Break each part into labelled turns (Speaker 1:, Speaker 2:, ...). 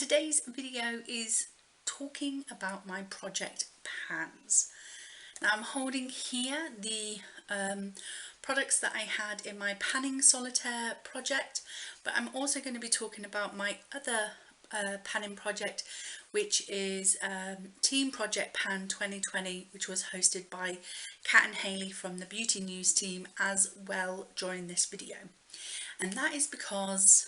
Speaker 1: today's video is talking about my project pans. Now I'm holding here the products that I had in my panning solitaire project, but I'm also going to be talking about my other panning project, which is Team Project Pan 2020, which was hosted by Kat and Hailey from the Beauty News team as well during this video. And that is because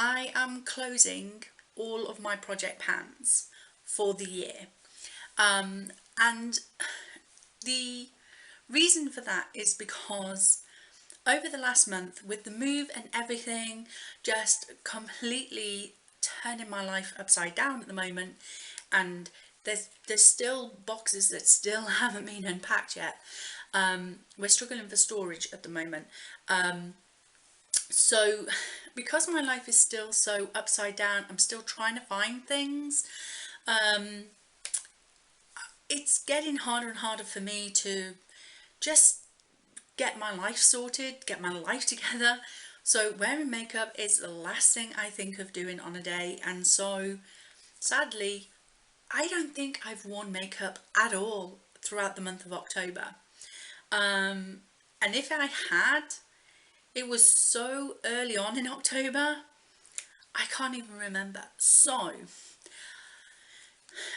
Speaker 1: I am closing all of my project pans for the year, and the reason for that is because over the last month, with the move and everything just completely turning my life upside down at the moment, and there's still boxes that still haven't been unpacked yet. We're struggling for storage at the moment. So because my life is still so upside down, I'm still trying to find things. It's getting harder and harder for me to just get my life sorted, get my life together. So wearing makeup is the last thing I think of doing on a day, and so sadly I don't think I've worn makeup at all throughout the month of October. And if I had, it was so early on in October, I can't even remember. So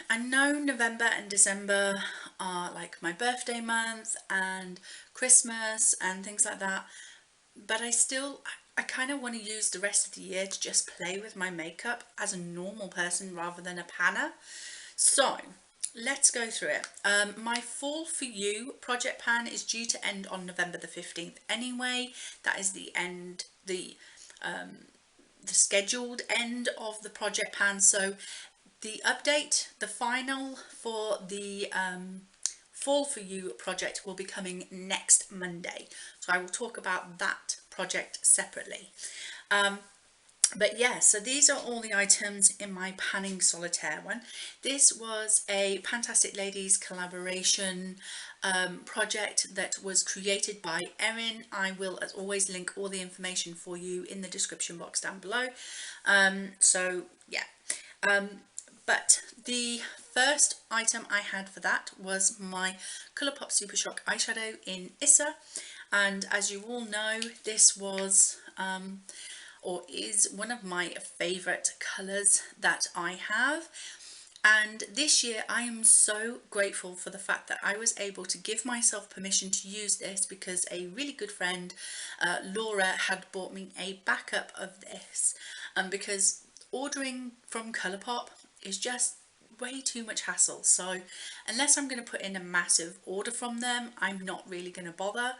Speaker 1: I know November and December are like my birthday month and Christmas and things like that, but I kind of want to use the rest of the year to just play with my makeup as a normal person rather than a panner. So let's go through it. My Fall For You project pan is due to end on November the 15th anyway. That is the end, the scheduled end of the project pan. So the update, the final for the Fall For You project will be coming next Monday. So I will talk about that project separately. But yeah, so these are all the items in my panning solitaire one. This was a Fantastic Ladies collaboration project that was created by Erynn. I will, as always, link all the information for you in the description box down below. So yeah, but the first item I had for that was my Colourpop Super Shock eyeshadow in Issa, and as you all know, this was or is one of my favourite colours that I have. And this year I am so grateful for the fact that I was able to give myself permission to use this, because a really good friend, Laura, had bought me a backup of this, because ordering from Colourpop is just way too much hassle. So unless I'm going to put in a massive order from them, I'm not really going to bother.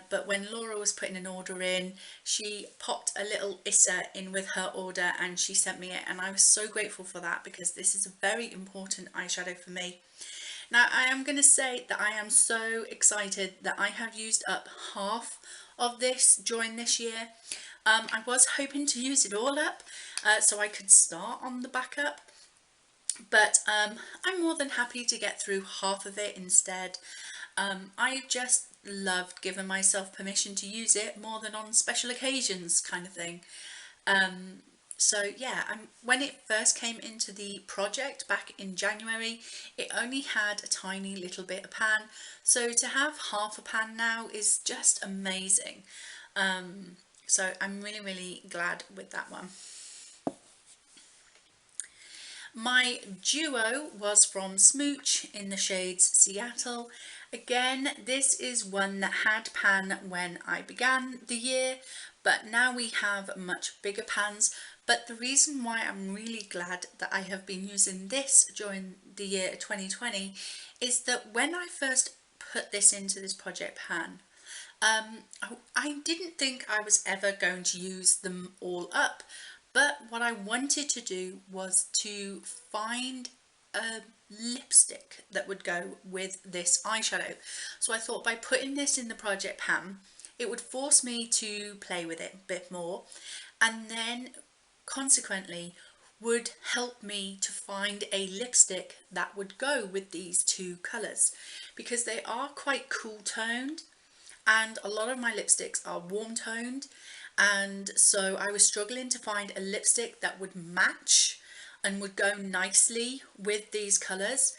Speaker 1: But when Laura was putting an order in, she popped a little Issa in with her order and she sent me it, and I was so grateful for that, because this is a very important eyeshadow for me. Now I am going to say that I am so excited that I have used up half of this during this year. I was hoping to use it all up so I could start on the backup, but I'm more than happy to get through half of it instead. I just loved giving myself permission to use it more than on special occasions kind of thing. So yeah, when it first came into the project back in January, it only had a tiny little bit of pan, so to have half a pan now is just amazing. So I'm really glad with that one. My duo was from Smooch in the shades Seattle. Again, this is one that had pan when I began the year, but now we have much bigger pans. But the reason why I'm really glad that I have been using this during the year 2020 is that when I first put this into this project pan, I didn't think I was ever going to use them all up. But what I wanted to do was to find a lipstick that would go with this eyeshadow. So I thought by putting this in the project pan, it would force me to play with it a bit more, and then consequently would help me to find a lipstick that would go with these two colours, because they are quite cool toned. and a lot of my lipsticks are warm toned, and so I was struggling to find a lipstick that would match and would go nicely with these colours.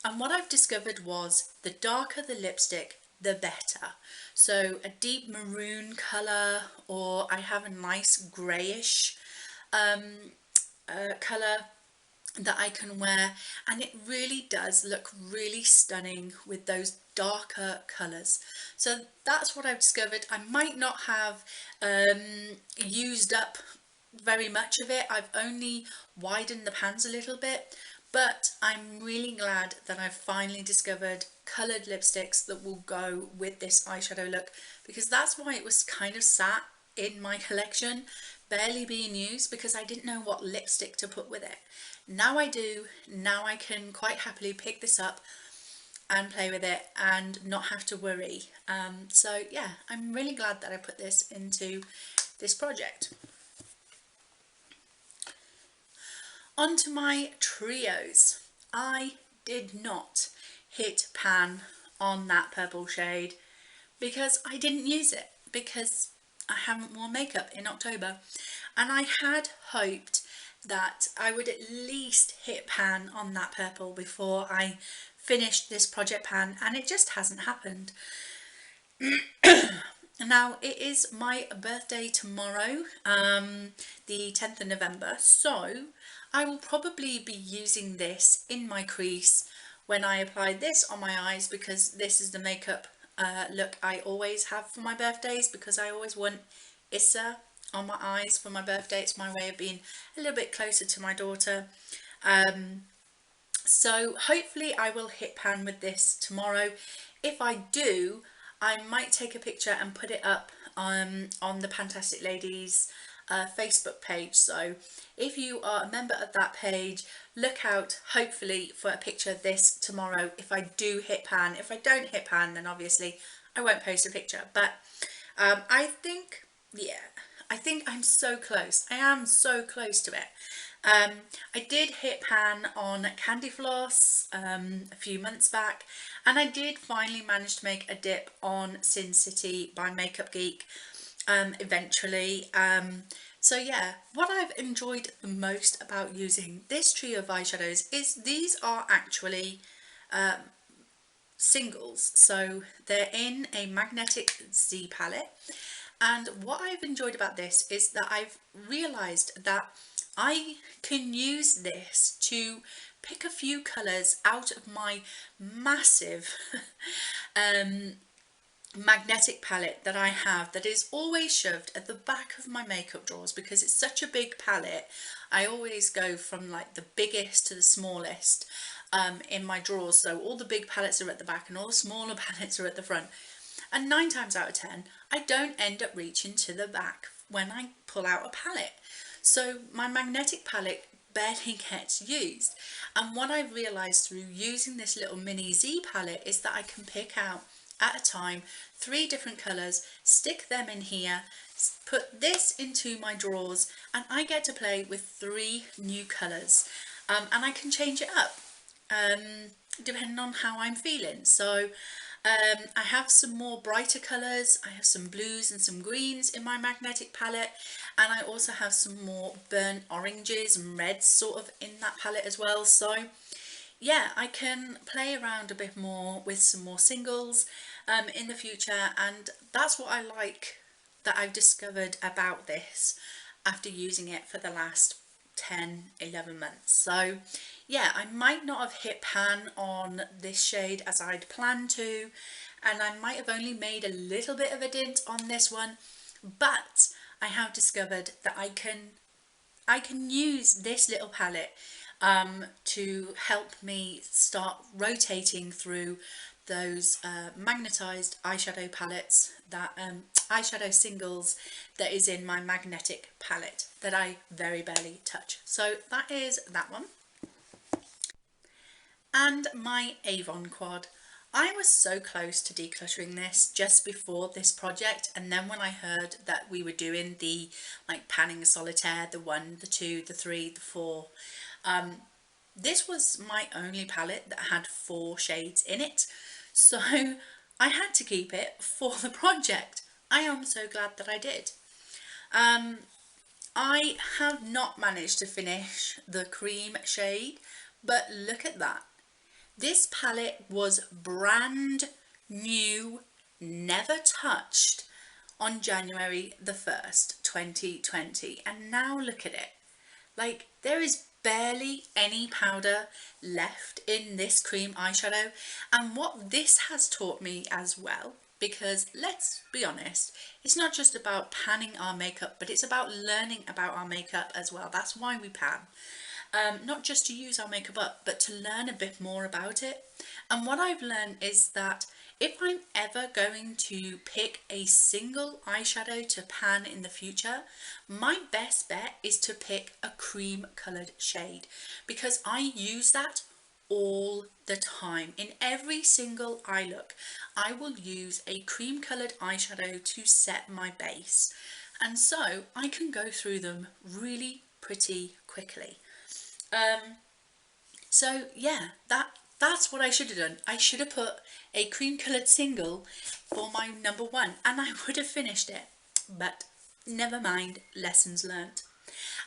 Speaker 1: And what I've discovered was the darker the lipstick, the better. So a deep maroon colour, or I have a nice greyish colour that I can wear, and it really does look really stunning with those darker colours. So that's what I've discovered. I might not have used up very much of it. I've only widened the pans a little bit, but I'm really glad that I've finally discovered coloured lipsticks that will go with this eyeshadow look, because that's why it was kind of sat in my collection, barely being used, because I didn't know what lipstick to put with it. Now I do. Now I can quite happily pick this up and play with it and not have to worry. So yeah, I'm really glad that I put this into this project. On to my trios. I did not hit pan on that purple shade because I didn't use it, because I haven't worn makeup in October, and I had hoped that I would at least hit pan on that purple before I finished this project pan, and it just hasn't happened. Now it is my birthday tomorrow, the 10th of November, so I will probably be using this in my crease when I apply this on my eyes, because this is the makeup look I always have for my birthdays, because I always want Issa on my eyes for my birthday. It's my way of being a little bit closer to my daughter. So hopefully I will hit pan with this tomorrow. If I do, I might take a picture and put it up on the Fantastic Ladies Facebook page. So if you are a member of that page, look out hopefully for a picture of this tomorrow if I do hit pan. If I don't hit pan, then obviously I won't post a picture. But I think, yeah, I think I'm so close. I am so close to it. I did hit pan on Candy Floss a few months back, and I did finally manage to make a dip on Sin City by Makeup Geek eventually. So yeah, what I've enjoyed the most about using this trio of eyeshadows is these are actually singles, so they're in a magnetic Z palette. And what I've enjoyed about this is that I've realised that I can use this to pick a few colours out of my massive magnetic palette that I have, that is always shoved at the back of my makeup drawers, because it's such a big palette. I always go from like the biggest to the smallest in my drawers, so all the big palettes are at the back and all the smaller palettes are at the front. And 9 times out of 10, I don't end up reaching to the back when I pull out a palette. So my magnetic palette barely gets used. And what I've realised through using this little mini Z palette is that I can pick out at a time 3 different colours, stick them in here, put this into my drawers, and I get to play with 3 new colours. And I can change it up depending on how I'm feeling. So I have some more brighter colours, I have some blues and some greens in my magnetic palette, and I also have some more burnt oranges and reds sort of in that palette as well. So yeah, I can play around a bit more with some more singles in the future, and that's what I like that I've discovered about this after using it for the last 10-11 months. So yeah, I might not have hit pan on this shade as I'd planned to, and I might have only made a little bit of a dent on this one, but I have discovered that I can use this little palette to help me start rotating through those magnetized eyeshadow palettes, that eyeshadow singles that is in my magnetic palette that I very barely touch. So that is that one. And my Avon quad. I was so close to decluttering this just before this project, and then when I heard that we were doing the like panning solitaire, the 1, the 2, the 3, the 4, this was my only palette that had 4 shades in it. So I had to keep it for the project. I am so glad that I did. I have not managed to finish the cream shade, but look at that. This palette was brand new, never touched on January the 1st, 2020. And now look at it. Like, there is barely any powder left in this cream eyeshadow. And what this has taught me as well, because let's be honest, it's not just about panning our makeup, but it's about learning about our makeup as well. That's why we pan. Not just to use our makeup up, but to learn a bit more about it. And what I've learned is that if I'm ever going to pick a single eyeshadow to pan in the future, my best bet is to pick a cream coloured shade, because I use that all the time. In every single eye look, I will use a cream coloured eyeshadow to set my base. And so I can go through them really pretty quickly. So yeah, that's what I should have done. I should have put a cream coloured single for my number one, and I would have finished it. But never mind, lessons learnt.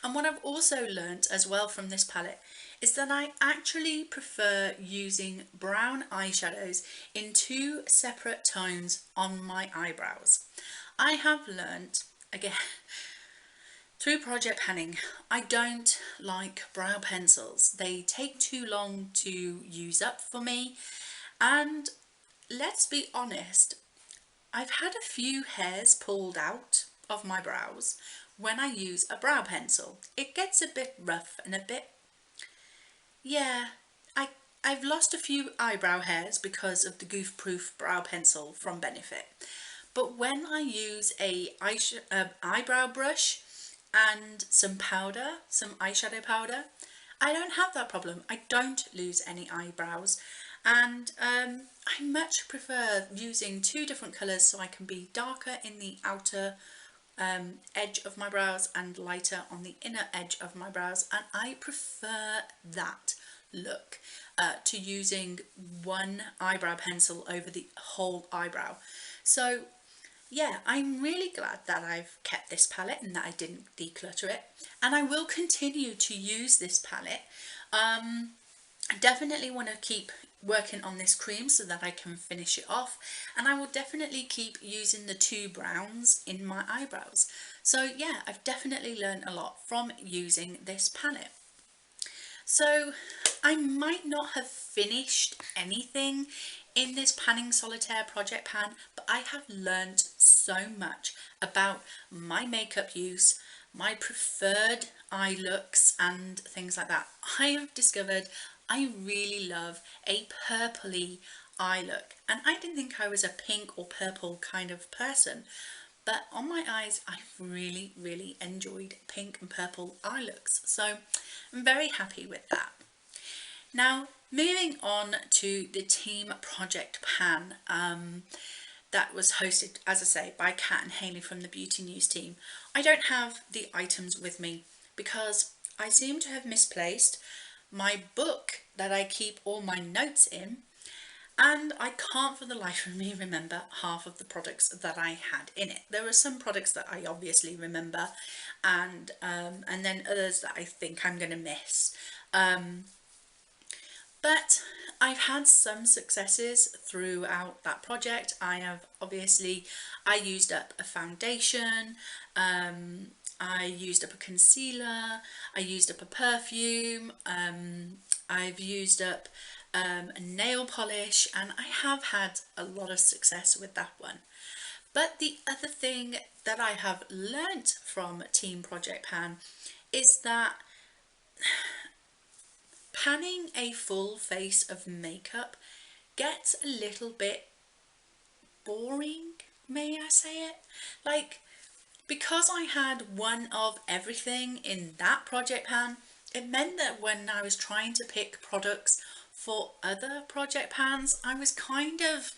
Speaker 1: And what I've also learnt as well from this palette is that I actually prefer using brown eyeshadows in two separate tones on my eyebrows. I have learnt, again, through project panning, I don't like brow pencils. They take too long to use up for me, and let's be honest, I've had a few hairs pulled out of my brows when I use a brow pencil. It gets a bit rough and a bit, yeah, I've lost a few eyebrow hairs because of the Goof Proof brow pencil from Benefit. But when I use a eyebrow brush and some powder, some eyeshadow powder, I don't have that problem. I don't lose any eyebrows, and I much prefer using two different colours so I can be darker in the outer edge of my brows and lighter on the inner edge of my brows, and I prefer that look to using one eyebrow pencil over the whole eyebrow. So yeah, I'm really glad that I've kept this palette and that I didn't declutter it, and I will continue to use this palette. I definitely want to keep working on this cream so that I can finish it off, and I will definitely keep using the two browns in my eyebrows. So yeah, I've definitely learned a lot from using this palette. So I might not have finished anything in this panning solitaire project pan, but I have learned so much about my makeup use, my preferred eye looks and things like that. I have discovered I really love a purpley eye look, and I didn't think I was a pink or purple kind of person, but on my eyes I've really enjoyed pink and purple eye looks, so I'm very happy with that. Now moving on to the team project pan that was hosted, as I say, by Kat and Hailey from the Beauty News team. I don't have the items with me because I seem to have misplaced my book that I keep all my notes in, and I can't for the life of me remember half of the products that I had in it. There are some products that I obviously remember, and then others that I think I'm going to miss. But I've had some successes throughout that project. I used up a foundation, I used up a concealer, I used up a perfume, I've used up a nail polish, and I have had a lot of success with that one. But the other thing that I have learnt from Team Project Pan is that panning a full face of makeup gets a little bit boring, may I say it? Like, because I had one of everything in that project pan, it meant that when I was trying to pick products for other project pans, I was kind of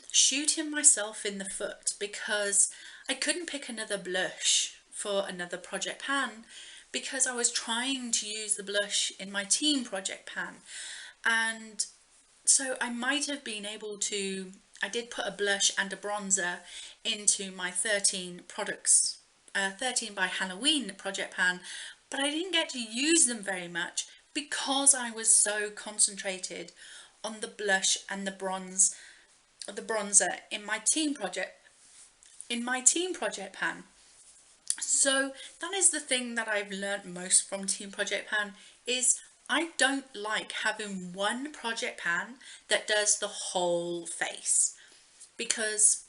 Speaker 1: shooting myself in the foot because I couldn't pick another blush for another project pan because I was trying to use the blush in my team project pan, and so I might have been able to I did put a blush and a bronzer into my 13 products, 13 by Halloween project pan, but I didn't get to use them very much because I was so concentrated on the blush and the bronzer in my team project pan. So that is the thing that I've learned most from Team Project Pan, is I don't like having one project pan that does the whole face, because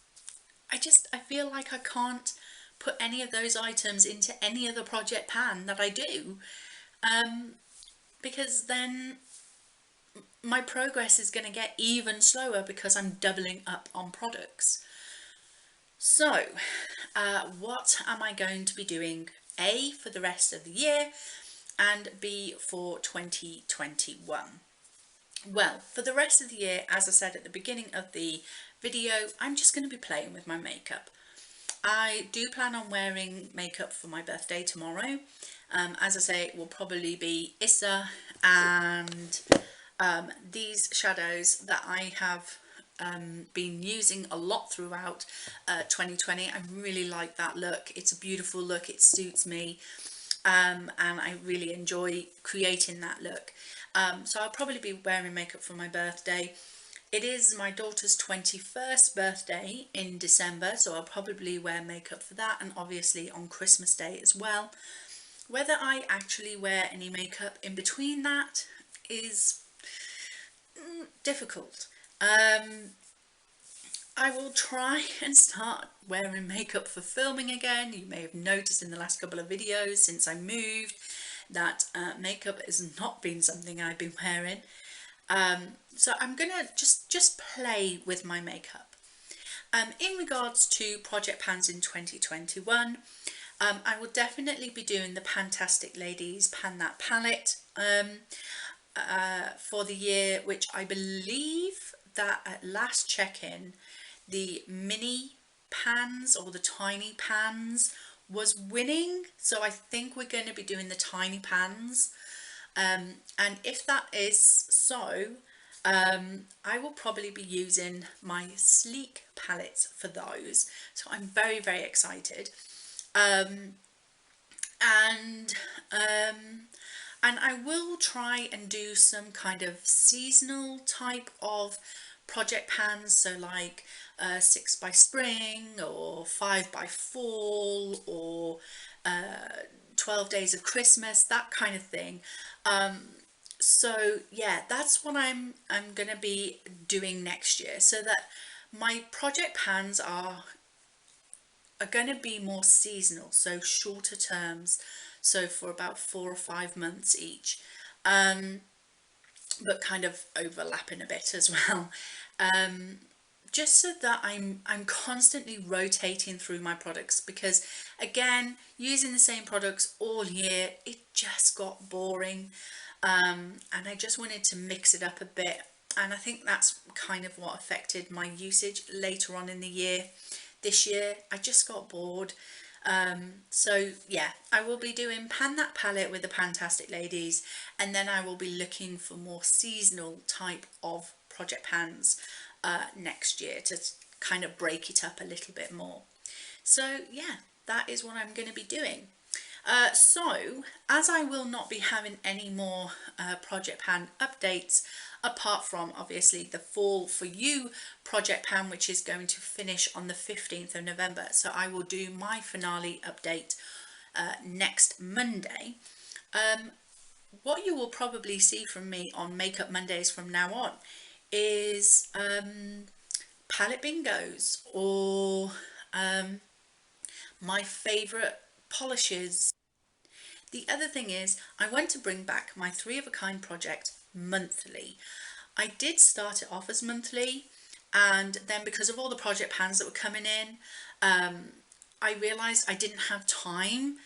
Speaker 1: I feel like I can't put any of those items into any other project pan that I do, because then my progress is going to get even slower because I'm doubling up on products. So what am I going to be doing, A, for the rest of the year, and B, for 2021? Well, for the rest of the year, as I said at the beginning of the video, I'm just going to be playing with my makeup. I do plan on wearing makeup for my birthday tomorrow. As I say, it will probably be Issa and these shadows that I have been using a lot throughout 2020. I really like that look. It's a beautiful look. It suits me, and I really enjoy creating that look. So I'll probably be wearing makeup for my birthday. It is my daughter's 21st birthday in December, so I'll probably wear makeup for that, and obviously on Christmas Day as well. Whether I actually wear any makeup in between that is difficult. I will try and start wearing makeup for filming again. You may have noticed in the last couple of videos since I moved that makeup has not been something I've been wearing. So I'm gonna just play with my makeup. In regards to project pans in 2021, I will definitely be doing the Fantastic Ladies Pan That palette for the year, which I believe that at last check-in, the mini pans or the tiny pans was winning. So I think we're going to be doing the tiny pans. And if that is so, I will probably be using my sleek palettes for those. So I'm very, very excited. And I will try and do some kind of seasonal type of project pans, so like 6 by spring or 5 by fall or 12 days of Christmas, that kind of thing. So yeah, that's what I'm gonna be doing next year, so that my project pans are going to be more seasonal, so shorter terms, so for about 4 or 5 months each, but kind of overlapping a bit as well, just so that I'm constantly rotating through my products, because again, using the same products all year, it just got boring, and I just wanted to mix it up a bit, and I think that's kind of what affected my usage later on in the year. This year I just got bored. So yeah, I will be doing Pan That palette with the Fantastic Ladies, and then I will be looking for more seasonal type of project pans next year to kind of break it up a little bit more. So yeah, that is what I'm going to be doing. So as I will not be having any more project pan updates, apart from obviously the Fall For You project pan, which is going to finish on the 15th of November. So I will do my finale update next Monday. What you will probably see from me on Makeup Mondays from now on is palette bingos, or my favourite polishes. The other thing is, I want to bring back my 3 of a Kind project monthly. I did start it off as monthly, and then because of all the project pans that were coming in, I realised I didn't have time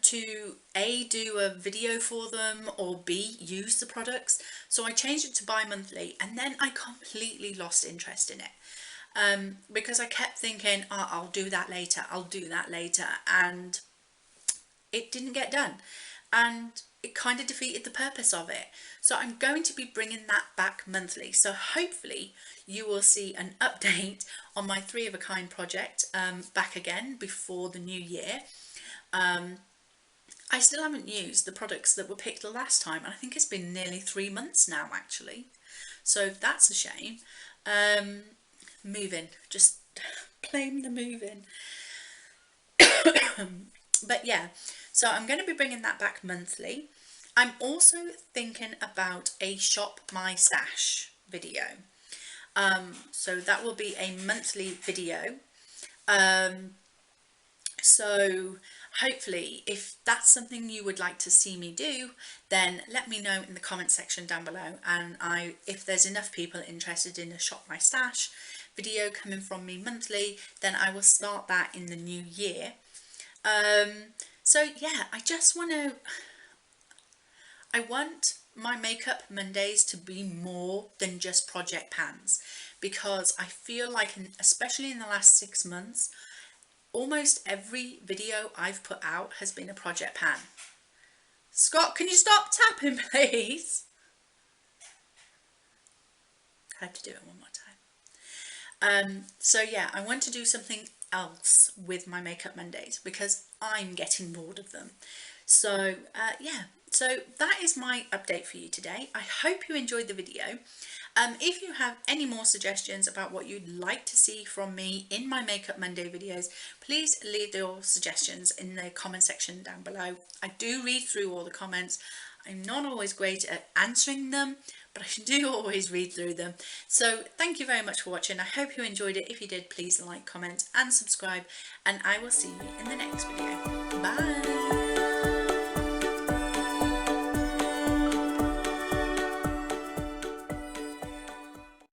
Speaker 1: to A, do a video for them, or B, use the products. So I changed it to bi-monthly, and then I completely lost interest in it, because I kept thinking, oh, I'll do that later, and it didn't get done. and it kind of defeated the purpose of it. So I'm going to be bringing that back monthly. So hopefully you will see an update on my 3 of a kind project back again before the new year. I still haven't used the products that were picked last time, and I think it's been nearly 3 months now actually. So that's a shame. Moving, just blame the moving. But yeah, so I'm going to be bringing that back monthly. I'm also thinking about a shop my stash video. So that will be a monthly video. So hopefully if that's something you would like to see me do, then let me know in the comment section down below, and if there's enough people interested in a shop my stash video coming from me monthly, then I will start that in the new year. So yeah, I want my Makeup Mondays to be more than just project pans, because I feel like, especially in the last 6 months, almost every video I've put out has been a project pan. Scott, can you stop tapping, please? I had to do it one more time. So yeah, I want to do something else with my Makeup Mondays because I'm getting bored of them. So yeah, so that is my update for you today. I hope you enjoyed the video. If you have any more suggestions about what you'd like to see from me in my Makeup Monday videos, please leave your suggestions in the comment section down below. I do read through all the comments. I'm not always great at answering them, but I do always read through them. So thank you very much for watching. I hope you enjoyed it. If you did, please like, comment and subscribe, and I will see you in the next video. Bye!